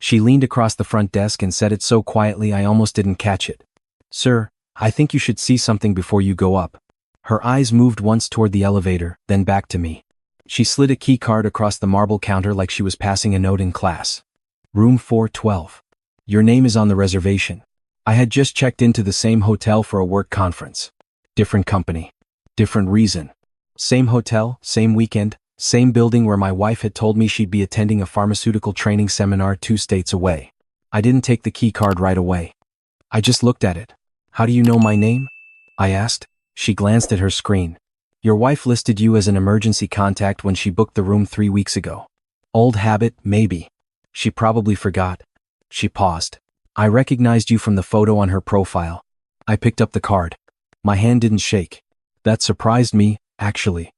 She leaned across the front desk and said it so quietly I almost didn't catch it. "Sir, I think you should see something before you go up." Her eyes moved once toward the elevator, then back to me. She slid a key card across the marble counter like she was passing a note in class. "Room 412. Your name is on the reservation." I had just checked into the same hotel for a work conference. Different company. Different reason. Same hotel, same weekend, same building where my wife had told me she'd be attending a pharmaceutical training seminar 2 states away. I didn't take the key card right away. I just looked at it. "How do you know my name?" I asked. She glanced at her screen. "Your wife listed you as an emergency contact when she booked the room 3 weeks ago." "Old habit, maybe. She probably forgot." She paused. "I recognized you from the photo on her profile." I picked up the card. My hand didn't shake. That surprised me, actually.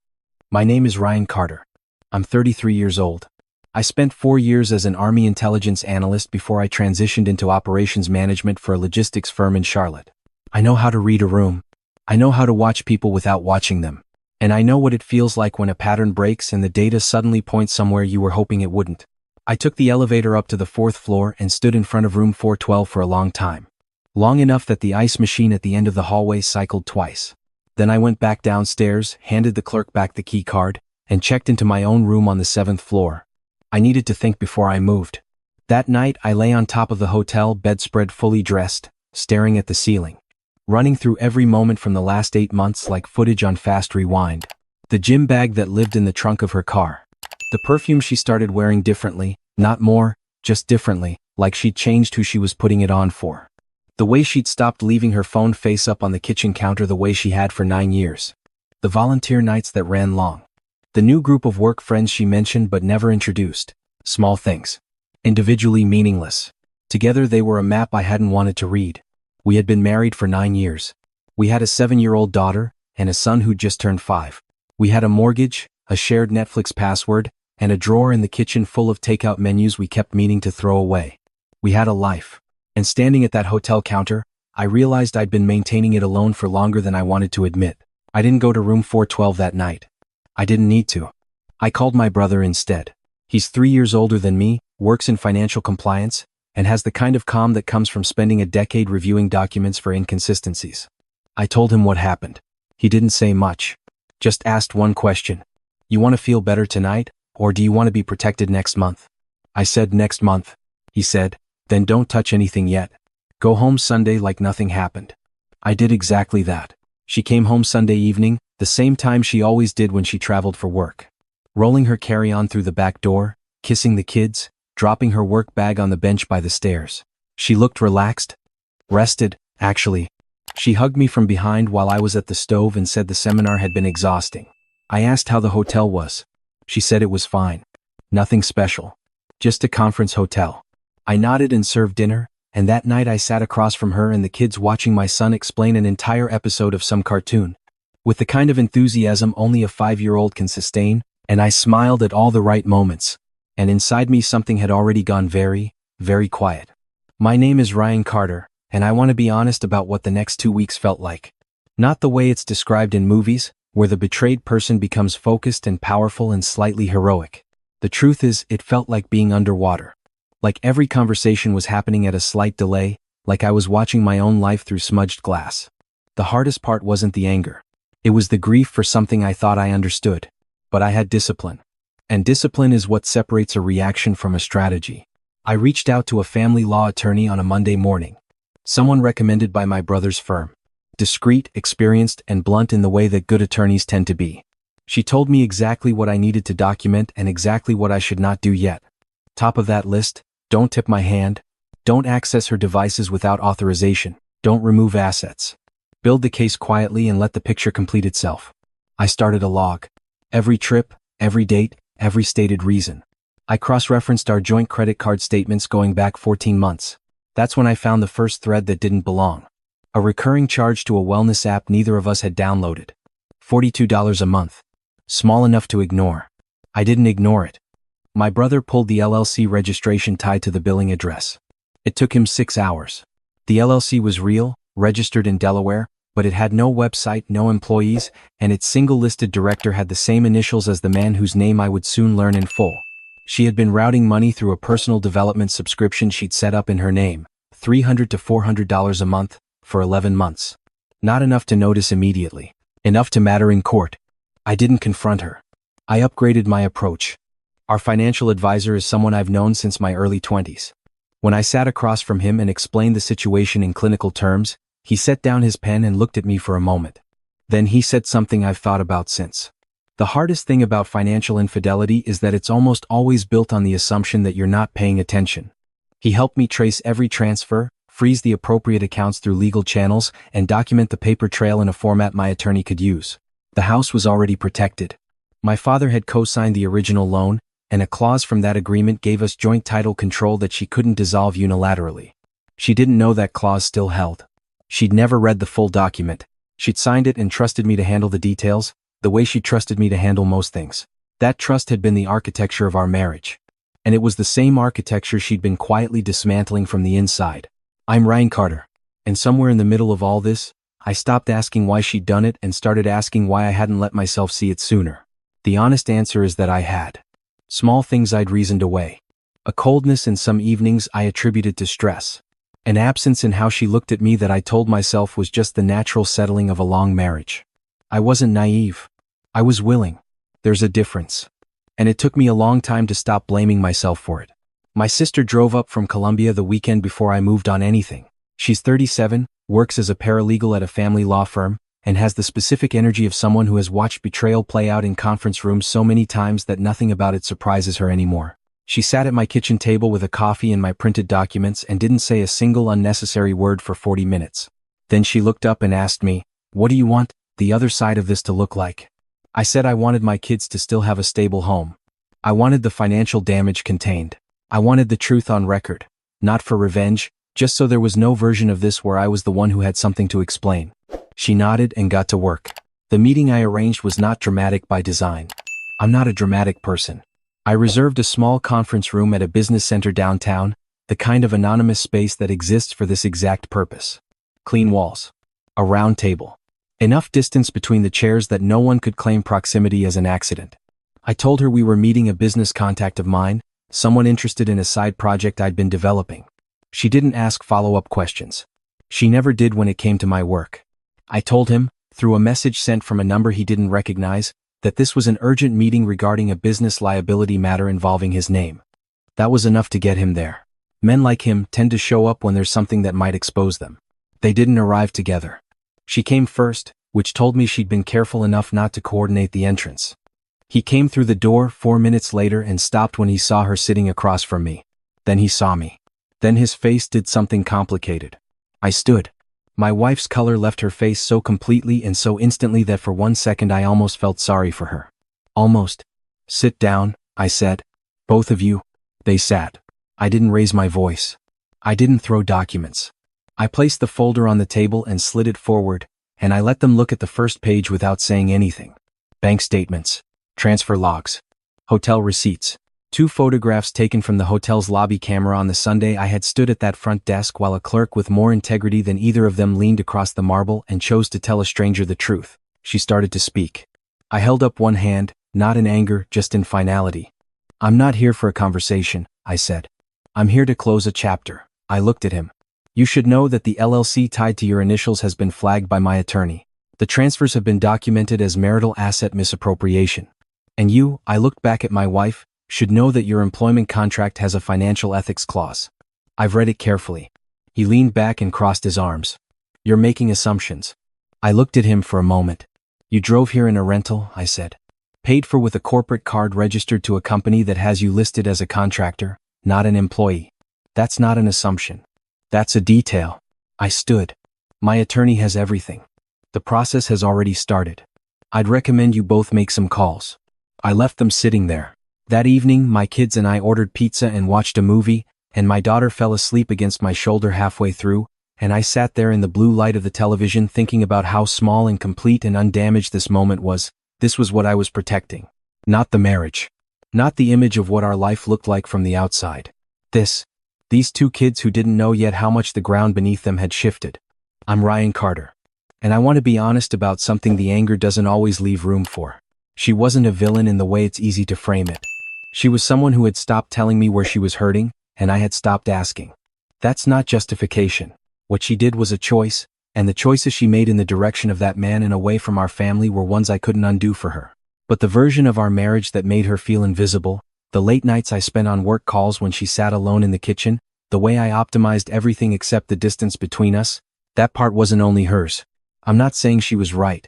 "My name is Ryan Carter. I'm 33 years old. I spent 4 years as an Army intelligence analyst before I transitioned into operations management for a logistics firm in Charlotte. I know how to read a room. I know how to watch people without watching them. And I know what it feels like when a pattern breaks and the data suddenly points somewhere you were hoping it wouldn't." I took the elevator up to the 4th floor and stood in front of room 412 for a long time. Long enough that the ice machine at the end of the hallway cycled twice. Then I went back downstairs, handed the clerk back the key card, and checked into my own room on the 7th floor. I needed to think before I moved. That night I lay on top of the hotel bedspread fully dressed, staring at the ceiling. Running through every moment from the last 8 months like footage on fast rewind. The gym bag that lived in the trunk of her car. The perfume she started wearing differently, not more, just differently, like she'd changed who she was putting it on for. The way she'd stopped leaving her phone face up on the kitchen counter the way she had for 9 years. The volunteer nights that ran long. The new group of work friends she mentioned but never introduced. Small things. Individually meaningless. Together they were a map I hadn't wanted to read. We had been married for 9 years. We had a 7-year-old daughter, and a son who'd just turned 5. We had a mortgage, a shared Netflix password, and a drawer in the kitchen full of takeout menus we kept meaning to throw away. We had a life. And standing at that hotel counter, I realized I'd been maintaining it alone for longer than I wanted to admit. I didn't go to room 412 that night. I didn't need to. I called my brother instead. He's 3 years older than me, works in financial compliance, and has the kind of calm that comes from spending a decade reviewing documents for inconsistencies. I told him what happened. He didn't say much. Just asked one question. "You want to feel better tonight, or do you want to be protected next month?" I said next month. He said, "Then don't touch anything yet. Go home Sunday like nothing happened." I did exactly that. She came home Sunday evening, the same time she always did when she traveled for work. Rolling her carry-on through the back door, kissing the kids, dropping her work bag on the bench by the stairs. She looked relaxed. Rested, actually. She hugged me from behind while I was at the stove and said the seminar had been exhausting. I asked how the hotel was. She said it was fine. Nothing special. Just a conference hotel. I nodded and served dinner, and that night I sat across from her and the kids watching my son explain an entire episode of some cartoon. With the kind of enthusiasm only a 5-year-old can sustain, and I smiled at all the right moments. And inside me something had already gone very, very quiet. My name is Ryan Carter, and I want to be honest about what the next 2 weeks felt like. Not the way it's described in movies, where the betrayed person becomes focused and powerful and slightly heroic. The truth is, it felt like being underwater. Like every conversation was happening at a slight delay, like I was watching my own life through smudged glass. The hardest part wasn't the anger. It was the grief for something I thought I understood. But I had discipline. And discipline is what separates a reaction from a strategy. I reached out to a family law attorney on a Monday morning. Someone recommended by my brother's firm. Discreet, experienced, and blunt in the way that good attorneys tend to be. She told me exactly what I needed to document and exactly what I should not do yet. Top of that list, don't tip my hand, don't access her devices without authorization, don't remove assets. Build the case quietly and let the picture complete itself. I started a log. Every trip, every date, every stated reason. I cross-referenced our joint credit card statements going back 14 months. That's when I found the first thread that didn't belong. A recurring charge to a wellness app neither of us had downloaded. $42 a month. Small enough to ignore. I didn't ignore it. My brother pulled the LLC registration tied to the billing address. It took him 6 hours. The LLC was real, registered in Delaware, but it had no website, no employees, and its single listed director had the same initials as the man whose name I would soon learn in full. She had been routing money through a personal development subscription she'd set up in her name, $300 to $400 a month, for 11 months. Not enough to notice immediately. Enough to matter in court. I didn't confront her. I upgraded my approach. Our financial advisor is someone I've known since my early 20s. When I sat across from him and explained the situation in clinical terms, he set down his pen and looked at me for a moment. Then he said something I've thought about since. The hardest thing about financial infidelity is that it's almost always built on the assumption that you're not paying attention. He helped me trace every transfer, freeze the appropriate accounts through legal channels, and document the paper trail in a format my attorney could use. The house was already protected. My father had co-signed the original loan, and a clause from that agreement gave us joint title control that she couldn't dissolve unilaterally. She didn't know that clause still held. She'd never read the full document. She'd signed it and trusted me to handle the details, the way she trusted me to handle most things. That trust had been the architecture of our marriage. And it was the same architecture she'd been quietly dismantling from the inside. I'm Ryan Carter. And somewhere in the middle of all this, I stopped asking why she'd done it and started asking why I hadn't let myself see it sooner. The honest answer is that I had. Small things I'd reasoned away. A coldness in some evenings I attributed to stress. An absence in how she looked at me that I told myself was just the natural settling of a long marriage. I wasn't naive. I was willing. There's a difference. And it took me a long time to stop blaming myself for it. My sister drove up from Colombia the weekend before I moved on anything. She's 37, works as a paralegal at a family law firm, and has the specific energy of someone who has watched betrayal play out in conference rooms so many times that nothing about it surprises her anymore. She sat at my kitchen table with a coffee and my printed documents and didn't say a single unnecessary word for 40 minutes. Then she looked up and asked me, "What do you want the other side of this to look like?" I said I wanted my kids to still have a stable home. I wanted the financial damage contained. I wanted the truth on record. Not for revenge, just so there was no version of this where I was the one who had something to explain. She nodded and got to work. The meeting I arranged was not dramatic by design. I'm not a dramatic person. I reserved a small conference room at a business center downtown, the kind of anonymous space that exists for this exact purpose. Clean walls. A round table. Enough distance between the chairs that no one could claim proximity as an accident. I told her we were meeting a business contact of mine, someone interested in a side project I'd been developing. She didn't ask follow-up questions. She never did when it came to my work. I told him, through a message sent from a number he didn't recognize, that this was an urgent meeting regarding a business liability matter involving his name. That was enough to get him there. Men like him tend to show up when there's something that might expose them. They didn't arrive together. She came first, which told me she'd been careful enough not to coordinate the entrance. He came through the door 4 minutes later and stopped when he saw her sitting across from me. Then he saw me. Then his face did something complicated. I stood. My wife's color left her face so completely and so instantly that for 1 second I almost felt sorry for her. Almost. "Sit down," I said. "Both of you." They sat. I didn't raise my voice. I didn't throw documents. I placed the folder on the table and slid it forward, and I let them look at the first page without saying anything. Bank statements. Transfer logs. Hotel receipts. 2 photographs taken from the hotel's lobby camera on the Sunday I had stood at that front desk while a clerk with more integrity than either of them leaned across the marble and chose to tell a stranger the truth. She started to speak. I held up one hand, not in anger, just in finality. "I'm not here for a conversation," I said. "I'm here to close a chapter." I looked at him. "You should know that the LLC tied to your initials has been flagged by my attorney. The transfers have been documented as marital asset misappropriation. And you," I looked back at my wife, "should know that your employment contract has a financial ethics clause. I've read it carefully." He leaned back and crossed his arms. "You're making assumptions." I looked at him for a moment. "You drove here in a rental," I said. "Paid for with a corporate card registered to a company that has you listed as a contractor, not an employee. That's not an assumption. That's a detail." I stood. "My attorney has everything. The process has already started. I'd recommend you both make some calls." I left them sitting there. That evening, my kids and I ordered pizza and watched a movie, and my daughter fell asleep against my shoulder halfway through, and I sat there in the blue light of the television thinking about how small and complete and undamaged this moment was. This was what I was protecting. Not the marriage. Not the image of what our life looked like from the outside. These 2 kids who didn't know yet how much the ground beneath them had shifted. I'm Ryan Carter. And I want to be honest about something the anger doesn't always leave room for. She wasn't a villain in the way it's easy to frame it. She was someone who had stopped telling me where she was hurting, and I had stopped asking. That's not justification. What she did was a choice, and the choices she made in the direction of that man and away from our family were ones I couldn't undo for her. But the version of our marriage that made her feel invisible, the late nights I spent on work calls when she sat alone in the kitchen, the way I optimized everything except the distance between us, that part wasn't only hers. I'm not saying she was right.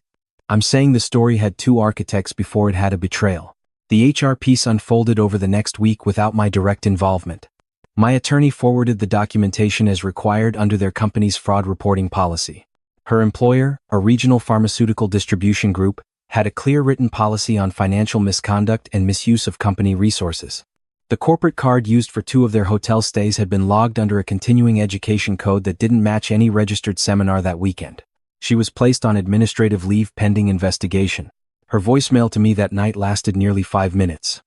I'm saying the story had two architects before it had a betrayal. The HR piece unfolded over the next week without my direct involvement. My attorney forwarded the documentation as required under their company's fraud reporting policy. Her employer, a regional pharmaceutical distribution group, had a clear written policy on financial misconduct and misuse of company resources. The corporate card used for 2 of their hotel stays had been logged under a continuing education code that didn't match any registered seminar that weekend. She was placed on administrative leave pending investigation. Her voicemail to me that night lasted nearly 5 minutes.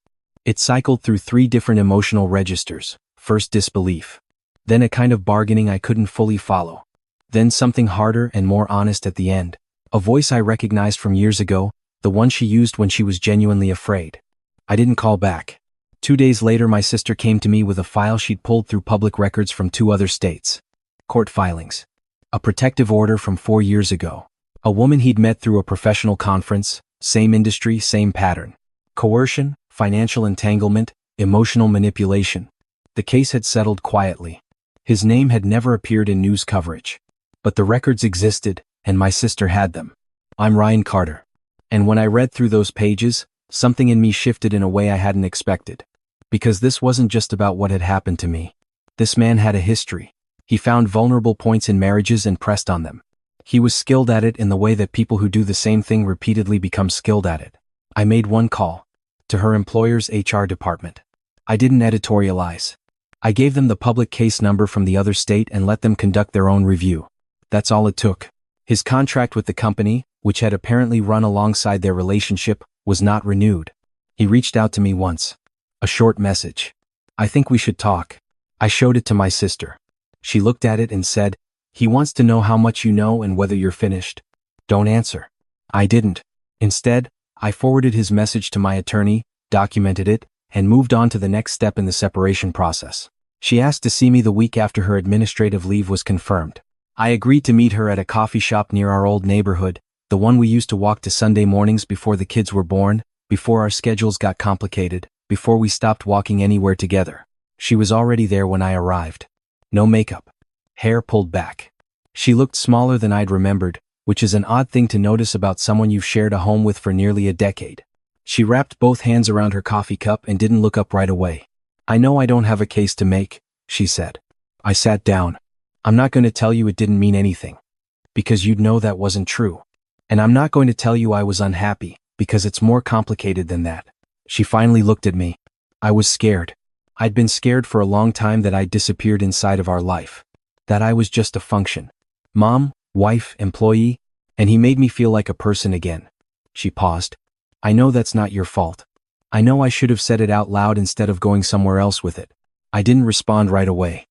It cycled through 3 different emotional registers. First disbelief. Then a kind of bargaining I couldn't fully follow. Then something harder and more honest at the end. A voice I recognized from years ago, the one she used when she was genuinely afraid. I didn't call back. 2 days later my sister came to me with a file she'd pulled through public records from 2 other states. Court filings. A protective order from 4 years ago. A woman he'd met through a professional conference, same industry, same pattern. Coercion, financial entanglement, emotional manipulation. The case had settled quietly. His name had never appeared in news coverage. But the records existed, and my sister had them. I'm Ryan Carter. And when I read through those pages, something in me shifted in a way I hadn't expected. Because this wasn't just about what had happened to me. This man had a history. He found vulnerable points in marriages and pressed on them. He was skilled at it in the way that people who do the same thing repeatedly become skilled at it. I made one call. To her employer's HR department. I didn't editorialize. I gave them the public case number from the other state and let them conduct their own review. That's all it took. His contract with the company, which had apparently run alongside their relationship, was not renewed. He reached out to me once. A short message. I think we should talk. I showed it to my sister. She looked at it and said, he wants to know how much you know and whether you're finished. Don't answer. I didn't. Instead, I forwarded his message to my attorney, documented it, and moved on to the next step in the separation process. She asked to see me the week after her administrative leave was confirmed. I agreed to meet her at a coffee shop near our old neighborhood, the one we used to walk to Sunday mornings before the kids were born, before our schedules got complicated, before we stopped walking anywhere together. She was already there when I arrived. No makeup. Hair pulled back. She looked smaller than I'd remembered, which is an odd thing to notice about someone you've shared a home with for nearly a decade. She wrapped both hands around her coffee cup and didn't look up right away. I know I don't have a case to make, she said. I sat down. I'm not going to tell you it didn't mean anything. Because you'd know that wasn't true. And I'm not going to tell you I was unhappy, because it's more complicated than that. She finally looked at me. I was scared. I'd been scared for a long time that I'd disappeared inside of our life. That I was just a function. Mom, wife, employee, and he made me feel like a person again. She paused. I know that's not your fault. I know I should have said it out loud instead of going somewhere else with it. I didn't respond right away.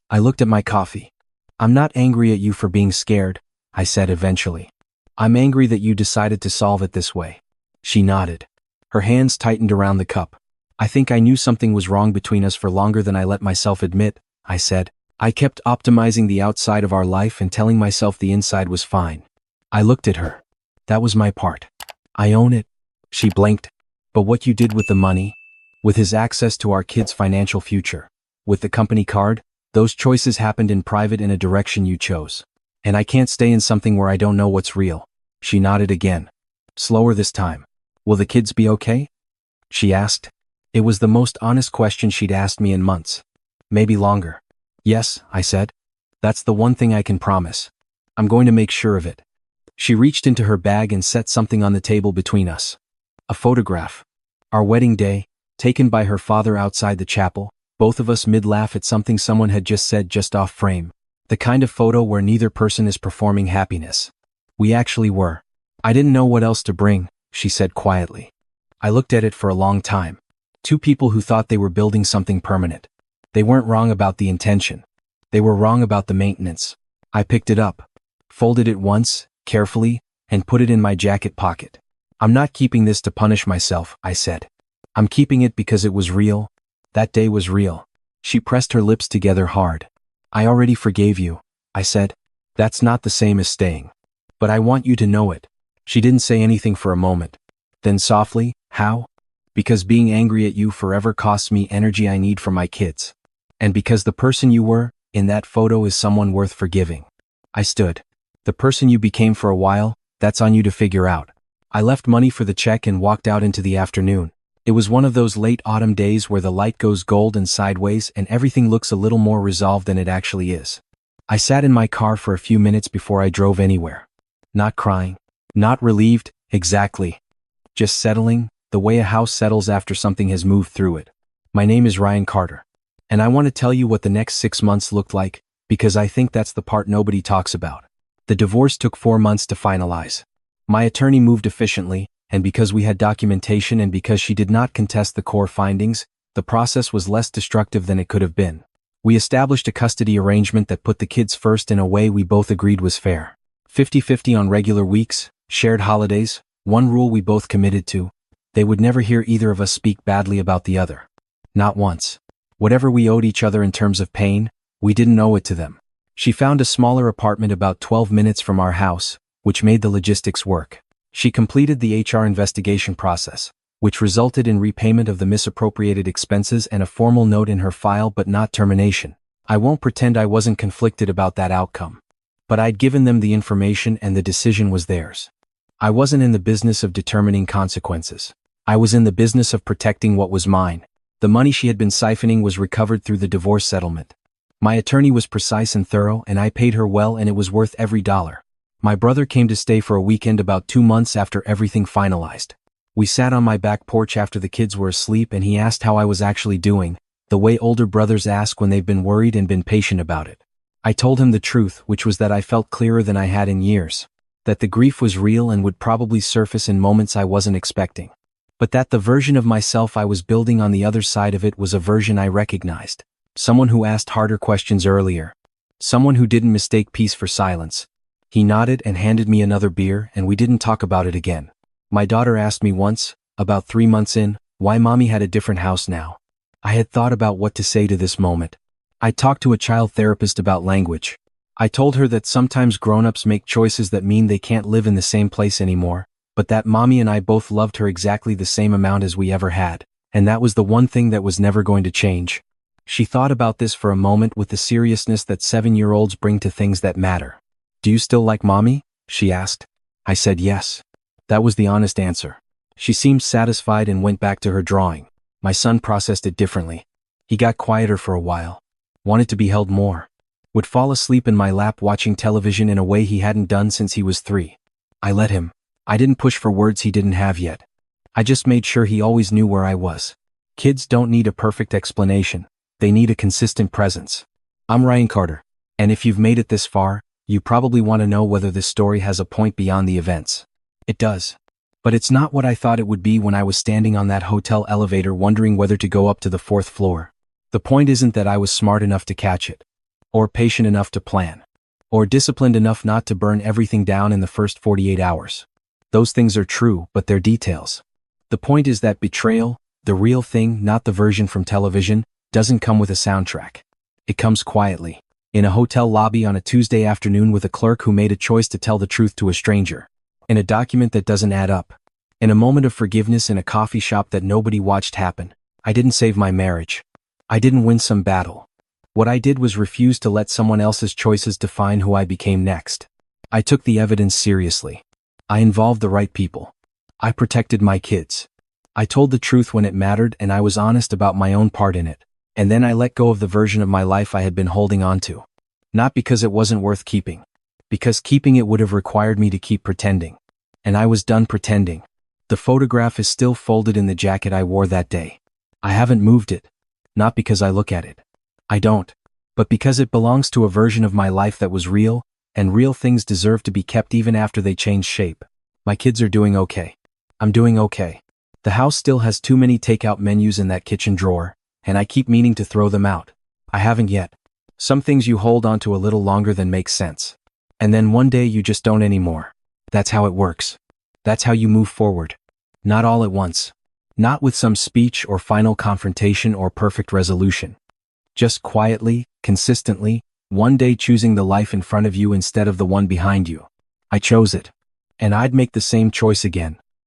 I looked at my coffee. I'm not angry at you for being scared, I said eventually. I'm angry that you decided to solve it this way. She nodded. Her hands tightened around the cup. I think I knew something was wrong between us for longer than I let myself admit, I said. I kept optimizing the outside of our life and telling myself the inside was fine. I looked at her. That was my part. I own it. She blinked. But what you did with the money, with his access to our kids' financial future, with the company card, those choices happened in private in a direction you chose. And I can't stay in something where I don't know what's real. She nodded again. Slower this time. Will the kids be okay? She asked. It was the most honest question she'd asked me in months. Maybe longer. Yes, I said. That's the one thing I can promise. I'm going to make sure of it. She reached into her bag and set something on the table between us. A photograph. Our wedding day, taken by her father outside the chapel, both of us mid-laugh at something someone had just said just off frame. The kind of photo where neither person is performing happiness. We actually were. I didn't know what else to bring, she said quietly. I looked at it for a long time. 2 people who thought they were building something permanent. They weren't wrong about the intention. They were wrong about the maintenance. I picked it up, folded it once, carefully, and put it in my jacket pocket. I'm not keeping this to punish myself, I said. I'm keeping it because it was real. That day was real. She pressed her lips together hard. I already forgave you, I said. That's not the same as staying. But I want you to know it. She didn't say anything for a moment. Then softly, how? Because being angry at you forever costs me energy I need for my kids. And because the person you were, in that photo is someone worth forgiving. I stood. The person you became for a while, that's on you to figure out. I left money for the check and walked out into the afternoon. It was one of those late autumn days where the light goes gold and sideways and everything looks a little more resolved than it actually is. I sat in my car for a few minutes before I drove anywhere. Not crying. Not relieved, exactly. Just settling, the way a house settles after something has moved through it. My name is Ryan Carter. And I want to tell you what the next 6 months looked like, because I think that's the part nobody talks about. The divorce took 4 months to finalize. My attorney moved efficiently, and because we had documentation and because she did not contest the core findings, the process was less destructive than it could have been. We established a custody arrangement that put the kids first in a way we both agreed was fair. 50-50 on regular weeks, shared holidays, one rule we both committed to: they would never hear either of us speak badly about the other. Not once. Whatever we owed each other in terms of pain, we didn't owe it to them. She found a smaller apartment about 12 minutes from our house, which made the logistics work. She completed the HR investigation process, which resulted in repayment of the misappropriated expenses and a formal note in her file but not termination. I won't pretend I wasn't conflicted about that outcome. But I'd given them the information and the decision was theirs. I wasn't in the business of determining consequences. I was in the business of protecting what was mine. The money she had been siphoning was recovered through the divorce settlement. My attorney was precise and thorough, and I paid her well, and it was worth every dollar. My brother came to stay for a weekend about 2 months after everything finalized. We sat on my back porch after the kids were asleep and he asked how I was actually doing, the way older brothers ask when they've been worried and been patient about it. I told him the truth, which was that I felt clearer than I had in years. That the grief was real and would probably surface in moments I wasn't expecting. But that the version of myself I was building on the other side of it was a version I recognized. Someone who asked harder questions earlier. Someone who didn't mistake peace for silence. He nodded and handed me another beer, and we didn't talk about it again. My daughter asked me once, about 3 months in, why mommy had a different house now. I had thought about what to say to this moment. I talked to a child therapist about language. I told her that sometimes grown-ups make choices that mean they can't live in the same place anymore, but that mommy and I both loved her exactly the same amount as we ever had, and that was the one thing that was never going to change. She thought about this for a moment with the seriousness that 7-year-olds bring to things that matter. Do you still like mommy? She asked. I said yes. That was the honest answer. She seemed satisfied and went back to her drawing. My son processed it differently. He got quieter for a while. Wanted to be held more. Would fall asleep in my lap watching television in a way he hadn't done since he was 3. I let him. I didn't push for words he didn't have yet. I just made sure he always knew where I was. Kids don't need a perfect explanation. They need a consistent presence. I'm Ryan Carter. And if you've made it this far, you probably want to know whether this story has a point beyond the events. It does. But it's not what I thought it would be when I was standing on that hotel elevator wondering whether to go up to the 4th floor. The point isn't that I was smart enough to catch it. Or patient enough to plan. Or disciplined enough not to burn everything down in the first 48 hours. Those things are true, but they're details. The point is that betrayal, the real thing, not the version from television, doesn't come with a soundtrack. It comes quietly. In a hotel lobby on a Tuesday afternoon with a clerk who made a choice to tell the truth to a stranger. In a document that doesn't add up. In a moment of forgiveness in a coffee shop that nobody watched happen. I didn't save my marriage. I didn't win some battle. What I did was refuse to let someone else's choices define who I became next. I took the evidence seriously. I involved the right people. I protected my kids. I told the truth when it mattered and I was honest about my own part in it. And then I let go of the version of my life I had been holding on to. Not because it wasn't worth keeping. Because keeping it would have required me to keep pretending. And I was done pretending. The photograph is still folded in the jacket I wore that day. I haven't moved it. Not because I look at it. I don't. But because it belongs to a version of my life that was real, and real things deserve to be kept even after they change shape. My kids are doing okay. I'm doing okay. The house still has too many takeout menus in that kitchen drawer, and I keep meaning to throw them out. I haven't yet. Some things you hold onto a little longer than makes sense. And then one day you just don't anymore. That's how it works. That's how you move forward. Not all at once. Not with some speech or final confrontation or perfect resolution. Just quietly, consistently, one day choosing the life in front of you instead of the one behind you. I chose it. And I'd make the same choice again.